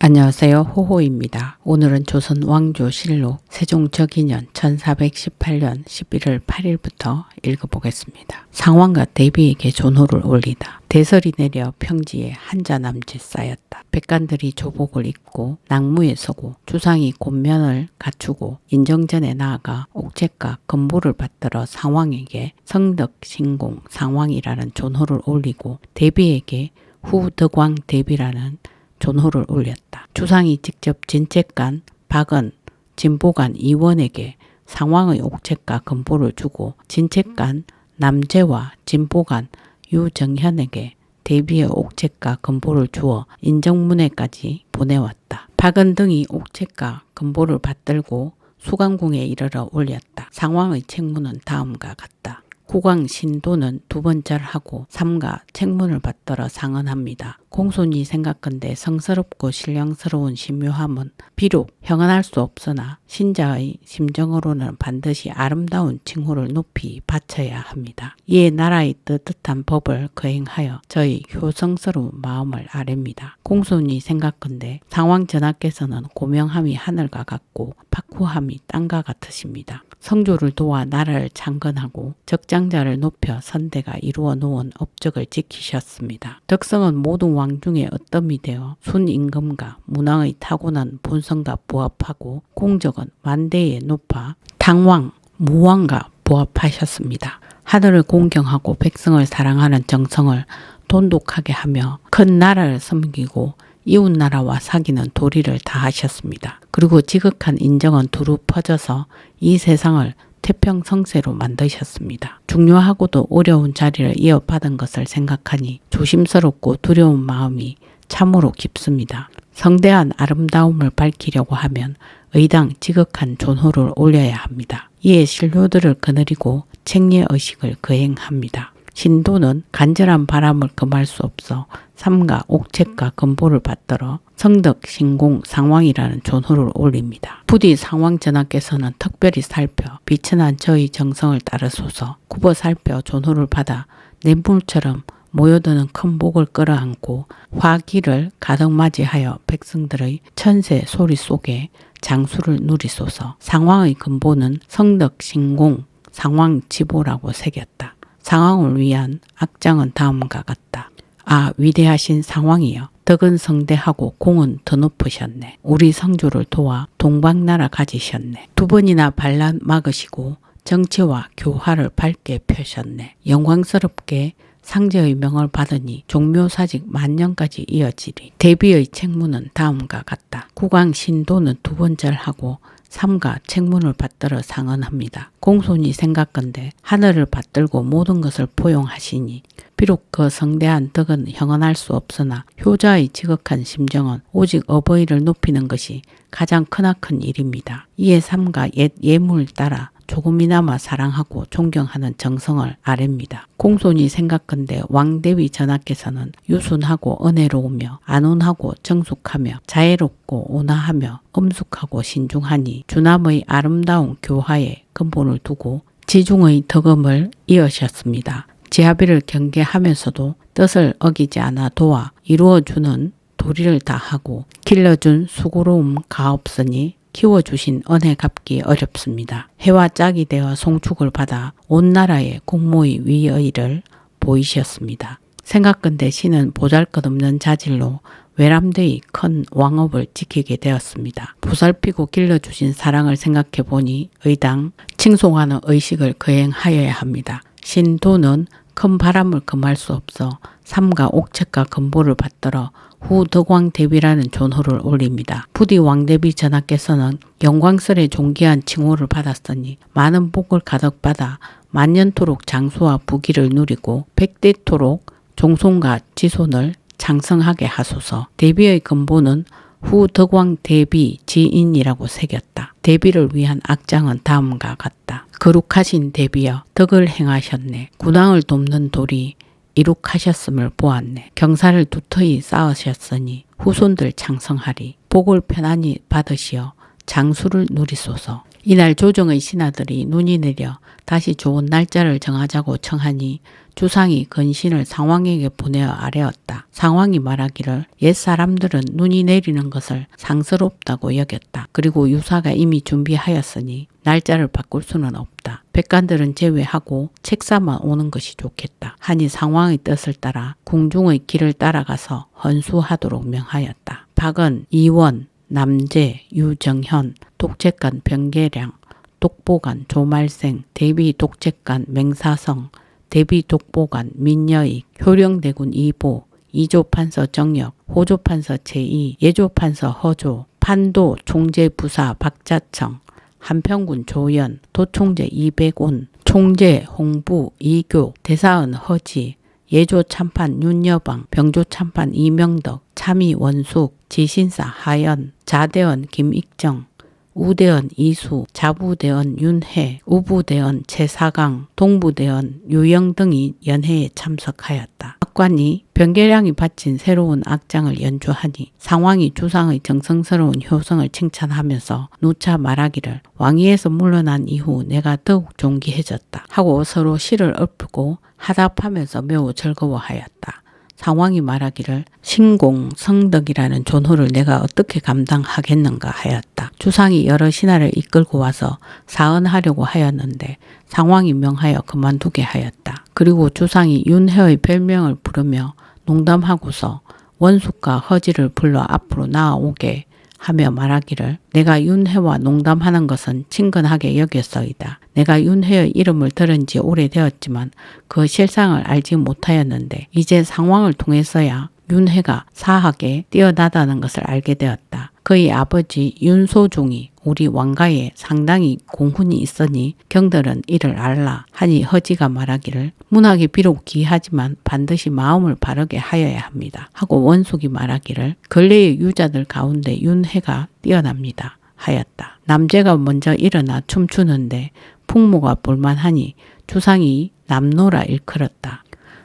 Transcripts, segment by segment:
안녕하세요. 호호입니다. 오늘은 조선 왕조실록 세종적이년 1418년 11월 8일부터 읽어보겠습니다. 상왕과 대비에게 존호를 올리다. 대설이 내려 평지에 한자남짓 쌓였다. 백관들이 조복을 입고 낙무에 서고 주상이 곤면을 갖추고 인정전에 나아가 옥체가 건보를 받들어 상왕에게 성덕 신공 상왕이라는 존호를 올리고 대비에게 후덕왕 대비라는 존호를 올렸다. 주상이 직접 진책관, 박은, 진보관 이원에게 상왕의 옥체가 건보를 주고 진책관 남재와 진보관 유정현에게 대비의 옥체가 건보를 주어 인정문에까지 보내왔다. 박은 등이 옥체가 건보를 받들고 수강궁에 이르러 올렸다. 상왕의 책문은 다음과 같다. 국왕 신도는 두 번 절하고 삼가 책문을 받들어 상언합니다. 공손히 생각건대 성스럽고 신령스러운 신묘함은 비록 형언할 수 없으나 신자의 심정으로는 반드시 아름다운 칭호를 높이 바쳐야 합니다. 이에 나라의 뜨뜻한 법을 거행하여 저희 효성스러운 마음을 아랩니다. 공손히 생각건대 상왕 전하께서는 고명함이 하늘과 같고 박후함이 땅과 같으십니다. 성조를 도와 나라를 창건하고 적장자를 높여 선대가 이루어 놓은 업적을 지키셨습니다. 덕성은 모든 왕 중에 어뜸이 되어 순임금과 문왕의 타고난 본성과 부합하고 공적은 만대에 높아 당왕, 무왕과 부합하셨습니다. 하늘을 공경하고 백성을 사랑하는 정성을 돈독하게 하며 큰 나라를 섬기고 이웃나라와 사귀는 도리를 다하셨습니다. 그리고 지극한 인정은 두루 퍼져서 이 세상을 태평성세로 만드셨습니다. 중요하고도 어려운 자리를 이어받은 것을 생각하니 조심스럽고 두려운 마음이 참으로 깊습니다. 성대한 아름다움을 밝히려고 하면 의당 지극한 존호를 올려야 합니다. 이에 신료들을 거느리고 책례의식을 거행합니다. 신도는 간절한 바람을 금할 수 없어 삼가 옥책과 건보를 받들어 성덕 신공 상왕이라는 존호를 올립니다. 부디 상왕 전하께서는 특별히 살펴 비천한 저의 정성을 따르소서. 굽어 살펴 존호를 받아 냇물처럼 모여드는 큰 복을 끌어안고 화기를 가득 맞이하여 백성들의 천세 소리 속에 장수를 누리소서. 상왕의 건보는 성덕 신공 상왕지보라고 새겼다. 상왕을 위한 악장은 다음과 같다. 아, 위대하신 상왕이여, 덕은 성대하고 공은 더 높으셨네. 우리 성주를 도와 동방나라 가지셨네. 두 번이나 반란 막으시고 정치와 교화를 밝게 펴셨네. 영광스럽게 상제의 명을 받으니 종묘사직 만년까지 이어지리. 대비의 책문은 다음과 같다. 국왕 신도는 두 번 절하고 삼가 책문을 받들어 상언합니다. 공손히 생각건대 하늘을 받들고 모든 것을 포용하시니 비록 그 성대한 덕은 형언할 수 없으나 효자의 지극한 심정은 오직 어버이를 높이는 것이 가장 크나큰 일입니다. 이에 삼가 옛 예물 따라 조금이나마 사랑하고 존경하는 정성을 아랩니다. 공손히 생각건대 왕대위 전하께서는 유순하고 은혜로우며 안온하고 정숙하며 자애롭고 온화하며 엄숙하고 신중하니 주남의 아름다운 교화에 근본을 두고 지중의 덕음을 이으셨습니다. 지하비를 경계하면서도 뜻을 어기지 않아 도와 이루어주는 도리를 다하고 길러준 수고로움 가없으니 키워주신 은혜 갚기 어렵습니다. 해와 짝이 되어 송축을 받아 온 나라의 국모의 위의를 보이셨습니다. 생각건대 신은 보잘것없는 자질로 외람되이 큰 왕업을 지키게 되었습니다. 보살피고 길러주신 사랑을 생각해보니 의당 칭송하는 의식을 거행하여야 합니다. 신도는 큰 바람을 금할 수 없어 삼가 옥책과 건보를 받들어 후 덕왕 대비라는 존호를 올립니다. 부디 왕대비 전하께서는 영광스레 존귀한 칭호를 받았으니 많은 복을 가득 받아 만년토록 장수와 부귀를 누리고 백대토록 종손과 지손을 장성하게 하소서. 대비의 건보는 후 덕왕 대비 지인이라고 새겼다. 대비를 위한 악장은 다음과 같다. 거룩하신 대비여, 덕을 행하셨네. 군왕을 돕는 도리 이룩하셨음을 보았네. 경사를 두터이 쌓으셨으니 후손들 창성하리. 복을 편안히 받으시어 장수를 누리소서. 이날 조정의 신하들이 눈이 내려 다시 좋은 날짜를 정하자고 청하니 주상이 건신을 상왕에게 보내어 아뢰었다. 상왕이 말하기를 옛사람들은 눈이 내리는 것을 상스럽다고 여겼다. 그리고 유사가 이미 준비하였으니 날짜를 바꿀 수는 없다. 백관들은 제외하고 책사만 오는 것이 좋겠다. 하니 상왕의 뜻을 따라 궁중의 길을 따라가서 헌수하도록 명하였다. 박은, 이원, 남재, 유정현, 독책관 병계량, 독보관 조말생, 대비 독책관 맹사성, 대비 독보관 민여익, 효령대군 이보, 이조판서 정역, 호조판서 제2, 예조판서 허조, 판도 총재부사 박자청, 한평군 조연, 도총재 이백온, 총재 홍부 이교, 대사은 허지, 예조참판 윤여방, 병조참판 이명덕, 참의 원숙, 지신사 하연, 자대원 김익정, 우대원 이수, 자부대원 윤해, 우부대원 최사강, 동부대원 유영 등이 연회에 참석하였다. 악관이 병계량이 바친 새로운 악장을 연주하니 상왕이 주상의 정성스러운 효성을 칭찬하면서 누차 말하기를 왕위에서 물러난 이후 내가 더욱 존귀해졌다 하고 서로 시를 읊고 하답하면서 매우 즐거워하였다. 상왕이 말하기를 신공, 성덕이라는 존호를 내가 어떻게 감당하겠는가 하였다. 주상이 여러 신하를 이끌고 와서 사언하려고 하였는데 상왕이 명하여 그만두게 하였다. 그리고 주상이 윤회의 별명을 부르며 농담하고서 원숙과 허지를 불러 앞으로 나아오게 하며 말하기를 내가 윤회와 농담하는 것은 친근하게 여겼소이다. 내가 윤회의 이름을 들은 지 오래되었지만 그 실상을 알지 못하였는데 이제 상황을 통해서야 윤회가 사학에 뛰어나다는 것을 알게 되었다. 그의 아버지 윤소중이 우리 왕가에 상당히 공훈이 있으니 경들은 이를 알라 하니 허지가 말하기를 문학이 비록 귀하지만 반드시 마음을 바르게 하여야 합니다. 하고 원숙이 말하기를 근래의 유자들 가운데 윤회가 뛰어납니다. 하였다. 남제가 먼저 일어나 춤추는데 풍모가 볼만하니 주상이 남노라 일컬었다.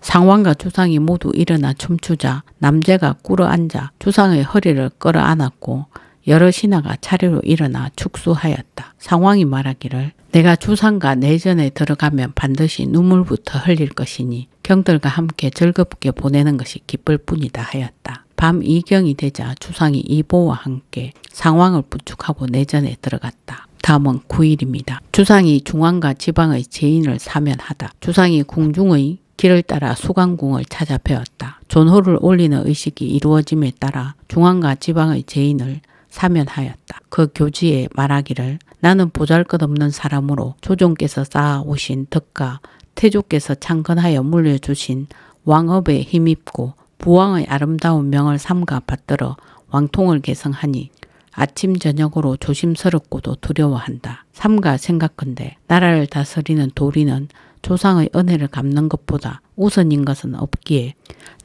상왕과 주상이 모두 일어나 춤추자 남제가 꿇어앉아 주상의 허리를 끌어안았고 여러 신하가 차례로 일어나 축수하였다. 상왕이 말하기를 내가 주상과 내전에 들어가면 반드시 눈물부터 흘릴 것이니 경들과 함께 즐겁게 보내는 것이 기쁠 뿐이다 하였다. 밤 이경이 되자 주상이 이보와 함께 상왕을 부축하고 내전에 들어갔다. 다음은 9일입니다. 주상이 중앙과 지방의 제인을 사면하다. 주상이 궁중의 길을 따라 수강궁을 찾아뵈었다. 존호를 올리는 의식이 이루어짐에 따라 중앙과 지방의 제인을 사면하였다. 그 교지에 말하기를 나는 보잘것없는 사람으로 조정께서 쌓아오신 덕과 태조께서 창건하여 물려주신 왕업에 힘입고 부왕의 아름다운 명을 삼가 받들어 왕통을 계승하니 아침 저녁으로 조심스럽고도 두려워한다. 삼가 생각건대 나라를 다스리는 도리는 조상의 은혜를 갚는 것보다 우선인 것은 없기에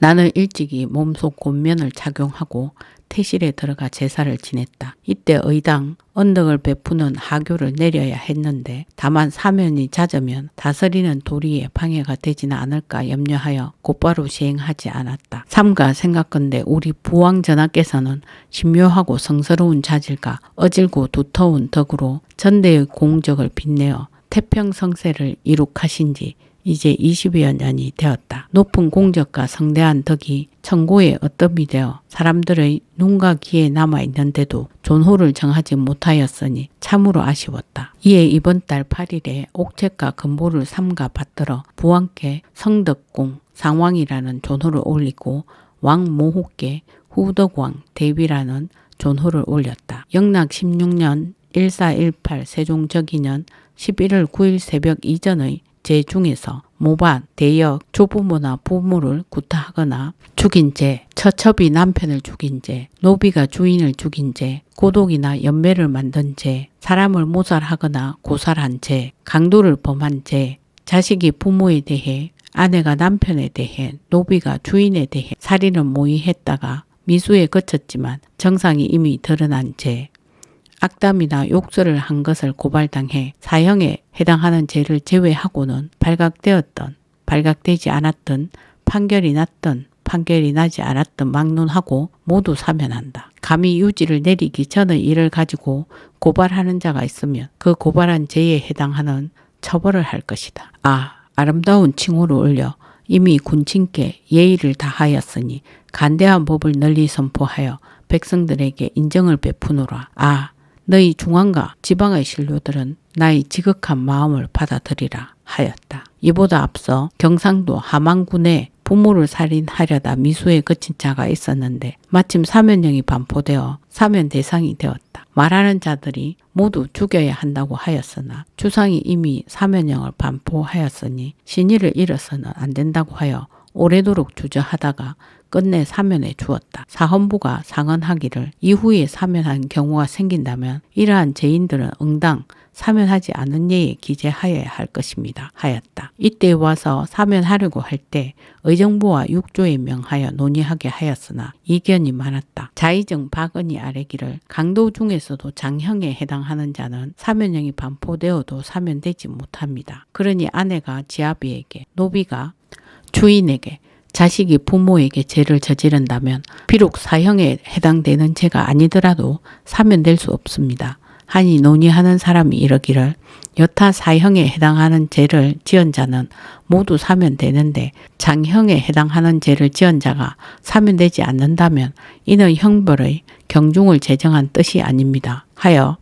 나는 일찍이 몸속 곤면을 착용하고 태실에 들어가 제사를 지냈다. 이때 의당 언덕을 베푸는 하교를 내려야 했는데 다만 사면이 잦으면 다스리는 도리에 방해가 되지는 않을까 염려하여 곧바로 시행하지 않았다. 삼가 생각건대 우리 부왕 전하께서는 신묘하고 성스러운 자질과 어질고 두터운 덕으로 전대의 공적을 빛내어 태평성세를 이룩하신지 이제 20여 년이 되었다. 높은 공적과 성대한 덕이 천고에 어뜸이 되어 사람들의 눈과 귀에 남아있는데도 존호를 정하지 못하였으니 참으로 아쉬웠다. 이에 이번 달 8일에 옥책과 금보를 삼가 받들어 부왕께 성덕공 상왕이라는 존호를 올리고 왕모호께 후덕왕 대비라는 존호를 올렸다. 영락 16년 1418 세종적이년 11월 9일 새벽 이전의 제중에서 모반, 대역, 조부모나 부모를 구타하거나 죽인 죄, 처첩이 남편을 죽인 죄, 노비가 주인을 죽인 죄, 고독이나 연매를 만든 죄, 사람을 모살하거나 고살한 죄, 강도를 범한 죄, 자식이 부모에 대해, 아내가 남편에 대해, 노비가 주인에 대해 살인을 모의했다가 미수에 그쳤지만 정상이 이미 드러난 죄, 악담이나 욕설을 한 것을 고발당해 사형에 해당하는 죄를 제외하고는 발각되었던, 발각되지 않았던, 판결이 났던, 판결이 나지 않았던 막론하고 모두 사면한다. 감히 유지를 내리기 전의 일을 가지고 고발하는 자가 있으면 그 고발한 죄에 해당하는 처벌을 할 것이다. 아름다운 칭호를 올려 이미 군친께 예의를 다하였으니 간대한 법을 널리 선포하여 백성들에게 인정을 베푸노라. 너희 중앙과 지방의 신료들은 나의 지극한 마음을 받아들이라 하였다. 이보다 앞서 경상도 함안군에 부모를 살인하려다 미수에 그친 자가 있었는데 마침 사면령이 반포되어 사면 대상이 되었다. 말하는 자들이 모두 죽여야 한다고 하였으나 주상이 이미 사면령을 반포하였으니 신의를 잃어서는 안 된다고 하여 오래도록 주저하다가 끝내 사면해 주었다. 사헌부가 상언하기를 이후에 사면한 경우가 생긴다면 이러한 죄인들은 응당 사면하지 않은 예에 기재하여야 할 것입니다. 하였다. 이때 와서 사면하려고 할 때 의정부와 육조에 명하여 논의하게 하였으나 이견이 많았다. 자의정 박은이 아뢰기를 강도 중에서도 장형에 해당하는 자는 사면령이 반포되어도 사면되지 못합니다. 그러니 아내가 지아비에게 노비가 주인에게 자식이 부모에게 죄를 저지른다면 비록 사형에 해당되는 죄가 아니더라도 사면될 수 없습니다. 하니 논의하는 사람이 이러기를 여타 사형에 해당하는 죄를 지은 자는 모두 사면되는데 장형에 해당하는 죄를 지은 자가 사면되지 않는다면 이는 형벌의 경중을 제정한 뜻이 아닙니다. 하여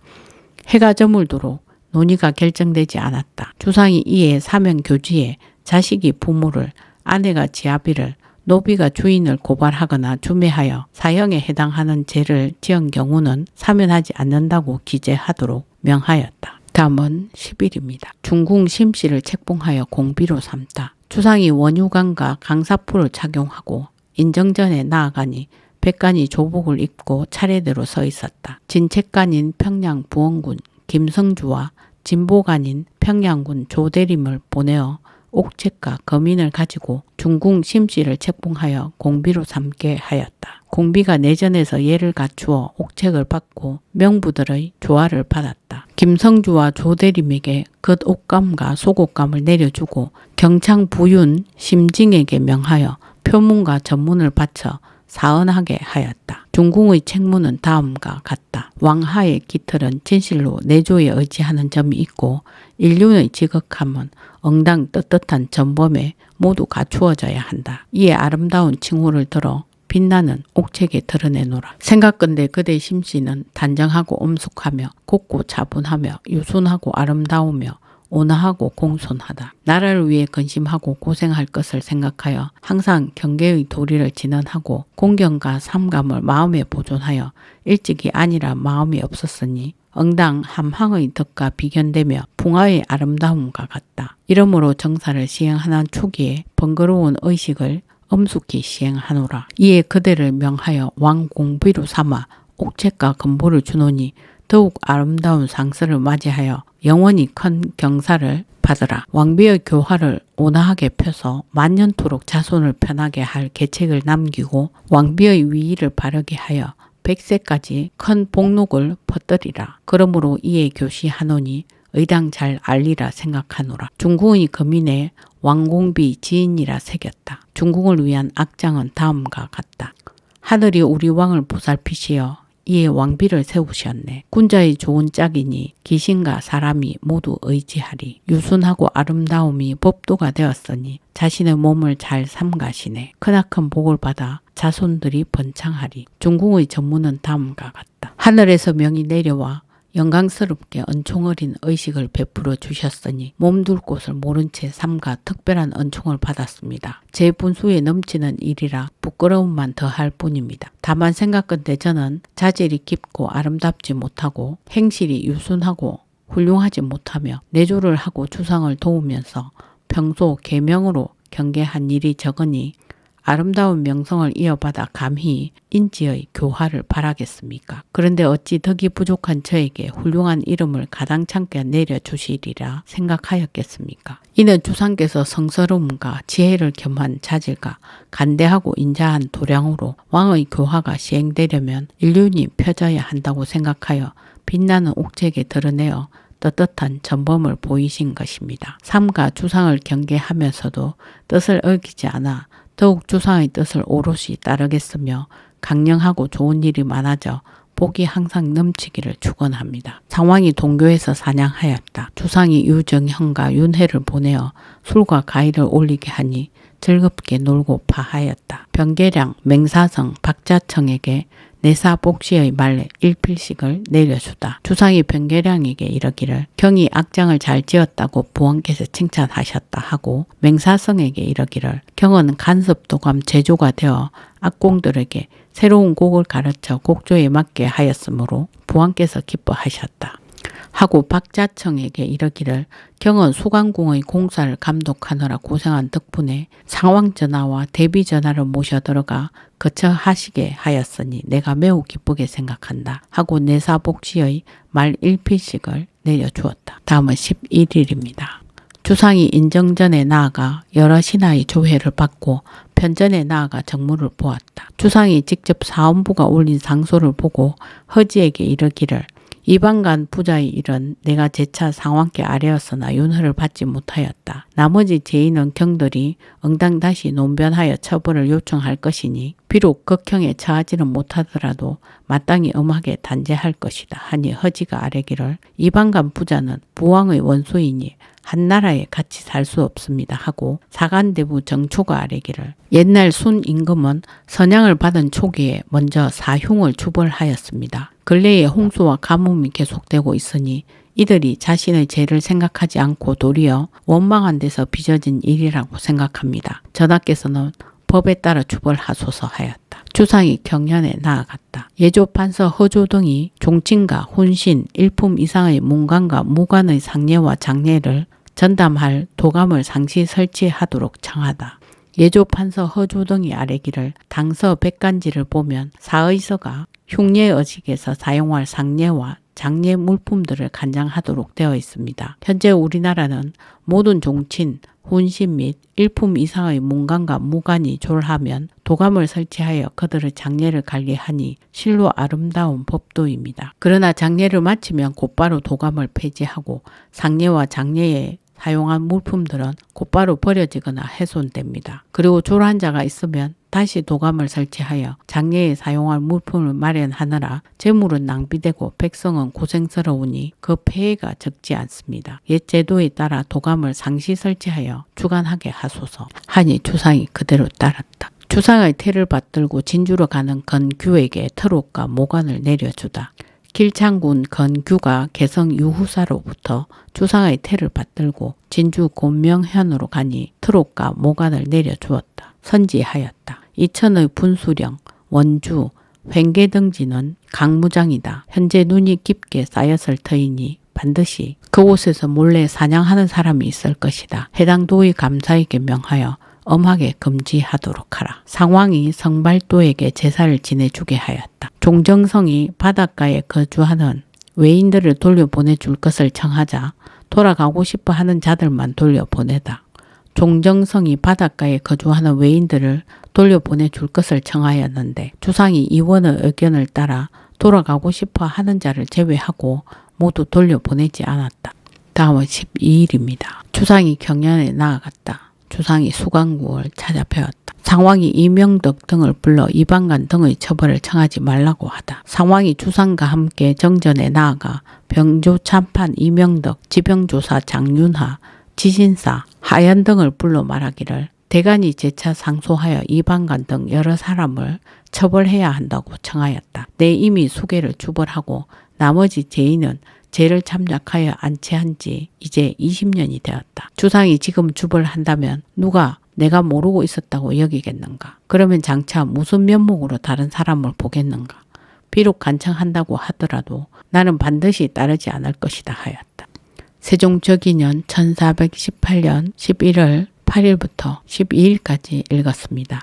해가 저물도록 논의가 결정되지 않았다. 주상이 이에 사면 교지에 자식이 부모를 아내가 지아비를 노비가 주인을 고발하거나 주매하여 사형에 해당하는 죄를 지은 경우는 사면하지 않는다고 기재하도록 명하였다. 다음은 10일입니다. 중궁 심씨를 책봉하여 공비로 삼다. 주상이 원유관과 강사포를 착용하고 인정전에 나아가니 백관이 조복을 입고 차례대로 서 있었다. 진책관인 평양 부원군 김성주와 진보관인 평양군 조대림을 보내어 옥책과 거민을 가지고 중궁 심씨를 책봉하여 공비로 삼게 하였다. 공비가 내전에서 예를 갖추어 옥책을 받고 명부들의 조화를 받았다. 김성주와 조대림에게 겉옷감과 속옷감을 내려주고 경창 부윤 심징에게 명하여 표문과 전문을 바쳐 사언하게 하였다. 중궁의 책무는 다음과 같다. 왕하의 깃털은 진실로 내조에 의지하는 점이 있고 인륜의 지극함은 응당 떳떳한 전범에 모두 갖추어져야 한다. 이에 아름다운 칭호를 들어 빛나는 옥책에 드러내노라. 생각건대 그대 심씨는 단정하고 엄숙하며 곱고 차분하며 유순하고 아름다우며 온화하고 공손하다. 나라를 위해 근심하고 고생할 것을 생각하여 항상 경계의 도리를 진언하고 공경과 삼감을 마음에 보존하여 일찍이 아니라 마음이 없었으니 응당 함항의 덕과 비견되며 풍화의 아름다움과 같다. 이러므로 정사를 시행하는 초기에 번거로운 의식을 엄숙히 시행하노라. 이에 그대를 명하여 왕공비로 삼아 옥책과 금보를 주노니 더욱 아름다운 상서를 맞이하여 영원히 큰 경사를 받으라. 왕비의 교화를 온화하게 펴서 만년토록 자손을 편하게 할 계책을 남기고 왕비의 위의를 바르게 하여 100세까지 큰 복록을 퍼뜨리라. 그러므로 이에 교시하노니 의당 잘 알리라 생각하노라. 중궁의 거민에 왕공비 지인이라 새겼다. 중궁을 위한 악장은 다음과 같다. 하늘이 우리 왕을 보살피시어 이에 왕비를 세우셨네. 군자의 좋은 짝이니 귀신과 사람이 모두 의지하리. 유순하고 아름다움이 법도가 되었으니 자신의 몸을 잘 삼가시네. 크나큰 복을 받아 자손들이 번창하리. 중궁의 전문은 다음과 같다. 하늘에서 명이 내려와 영광스럽게 은총어린 의식을 베풀어 주셨으니 몸둘 곳을 모른 채 삼가 특별한 은총을 받았습니다. 제 분수에 넘치는 일이라 부끄러움만 더할 뿐입니다. 다만 생각건대 저는 자질이 깊고 아름답지 못하고 행실이 유순하고 훌륭하지 못하며 내조를 하고 주상을 도우면서 평소 계명으로 경계한 일이 적으니 아름다운 명성을 이어받아 감히 인지의 교화를 바라겠습니까? 그런데 어찌 덕이 부족한 저에게 훌륭한 이름을 가당찮게 내려주시리라 생각하였겠습니까? 이는 주상께서 성스러움과 지혜를 겸한 자질과 간대하고 인자한 도량으로 왕의 교화가 시행되려면 인륜이 펴져야 한다고 생각하여 빛나는 옥책에 드러내어 떳떳한 전범을 보이신 것입니다. 삼가 주상을 경계하면서도 뜻을 어기지 않아 더욱 주상의 뜻을 오롯이 따르겠으며 강령하고 좋은 일이 많아져 복이 항상 넘치기를 축원합니다. 상왕이 동교에서 사냥하였다. 주상이 유정형과 윤회를 보내어 술과 과일을 올리게 하니 즐겁게 놀고 파하였다. 병계량, 맹사성, 박자청에게 내사복시의 말에 일필씩을 내려주다. 주상이 병계량에게 이르기를 경이 악장을 잘 지었다고 부왕께서 칭찬하셨다 하고 맹사성에게 이르기를 경은 간섭도감 제조가 되어 악공들에게 새로운 곡을 가르쳐 곡조에 맞게 하였으므로 부왕께서 기뻐하셨다. 하고 박자청에게 이르기를 경은 수강궁의 공사를 감독하느라 고생한 덕분에 상왕전하와 대비전하를 모셔 들어가 거처 하시게 하였으니 내가 매우 기쁘게 생각한다. 하고 내사복시의 말 1필씩을 내려주었다. 다음은 11일입니다. 주상이 인정전에 나아가 여러 신하의 조회를 받고 편전에 나아가 정무를 보았다. 주상이 직접 사원부가 올린 상소를 보고 허지에게 이르기를 이방간 부자의 일은 내가 재차 상왕께 아뢰었으나 윤허를 받지 못하였다. 나머지 제인은 경들이 응당 다시 논변하여 처벌을 요청할 것이니 비록 극형에 처하지는 못하더라도 마땅히 엄하게 단죄할 것이다. 하니 허지가 아뢰기를 이방간 부자는 부왕의 원수이니 한 나라에 같이 살 수 없습니다 하고 사간대부 정초가 아뢰기를 옛날 순 임금은 선양을 받은 초기에 먼저 사흉을 추벌하였습니다. 근래에 홍수와 가뭄이 계속되고 있으니 이들이 자신의 죄를 생각하지 않고 도리어 원망한 데서 빚어진 일이라고 생각합니다. 전하께서는 법에 따라 추벌하소서 하였다. 주상이 경연에 나아갔다. 예조판서 허조 등이 종친과 혼신, 일품 이상의 문관과 무관의 상례와 장례를 전담할 도감을 상시 설치하도록 청하다. 예조판서 허조 등이 아뢰기를 당서 백간지를 보면 사의서가 흉례의식에서 사용할 상례와 장례 물품들을 간장하도록 되어 있습니다. 현재 우리나라는 모든 종친, 혼신 및 일품 이상의 문관과 무관이 졸하면 도감을 설치하여 그들의 장례를 관리하니 실로 아름다운 법도입니다. 그러나 장례를 마치면 곧바로 도감을 폐지하고 상례와 장례에 사용한 물품들은 곧바로 버려지거나 훼손됩니다. 그리고 졸한 자가 있으면 다시 도감을 설치하여 장례에 사용할 물품을 마련하느라 재물은 낭비되고 백성은 고생스러우니 그 폐해가 적지 않습니다. 옛 제도에 따라 도감을 상시 설치하여 주관하게 하소서 하니 주상이 그대로 따랐다. 주상의 태를 받들고 진주로 가는 건규에게 트롯과 모관을 내려주다. 길창군 건규가 개성 유후사로부터 주상의 태를 받들고 진주 곤명현으로 가니 트롯과 모관을 내려주었다. 선지하였다. 이천의 분수령, 원주, 횡계등지는 강무장이다. 현재 눈이 깊게 쌓였을 터이니 반드시 그곳에서 몰래 사냥하는 사람이 있을 것이다. 해당 도의 감사에게 명하여 엄하게 금지하도록 하라. 상왕이 성발도에게 제사를 지내주게 하였다. 종정성이 바닷가에 거주하는 외인들을 돌려보내줄 것을 청하자 돌아가고 싶어 하는 자들만 돌려보내다. 종정성이 바닷가에 거주하는 외인들을 돌려보내줄 것을 청하였는데 주상이 이원의 의견을 따라 돌아가고 싶어 하는 자를 제외하고 모두 돌려보내지 않았다. 다음은 12일입니다. 주상이 경연에 나아갔다. 주상이 수강국을 찾아뵈었다. 상왕이 이명덕 등을 불러 이방간 등의 처벌을 청하지 말라고 하다. 상왕이 주상과 함께 정전에 나아가 병조 참판 이명덕, 지병조사 장윤하, 지신사, 하연 등을 불러 말하기를 대간이 재차 상소하여 이방간 등 여러 사람을 처벌해야 한다고 청하였다. 내 이미 수계를 주벌하고 나머지 죄인은 죄를 참작하여 안치한 지 이제 20년이 되었다. 주상이 지금 주벌한다면 누가 내가 모르고 있었다고 여기겠는가? 그러면 장차 무슨 면목으로 다른 사람을 보겠는가? 비록 간청한다고 하더라도 나는 반드시 따르지 않을 것이다 하였다. 세종적이년 1418년 11월 8일부터 12일까지 읽었습니다.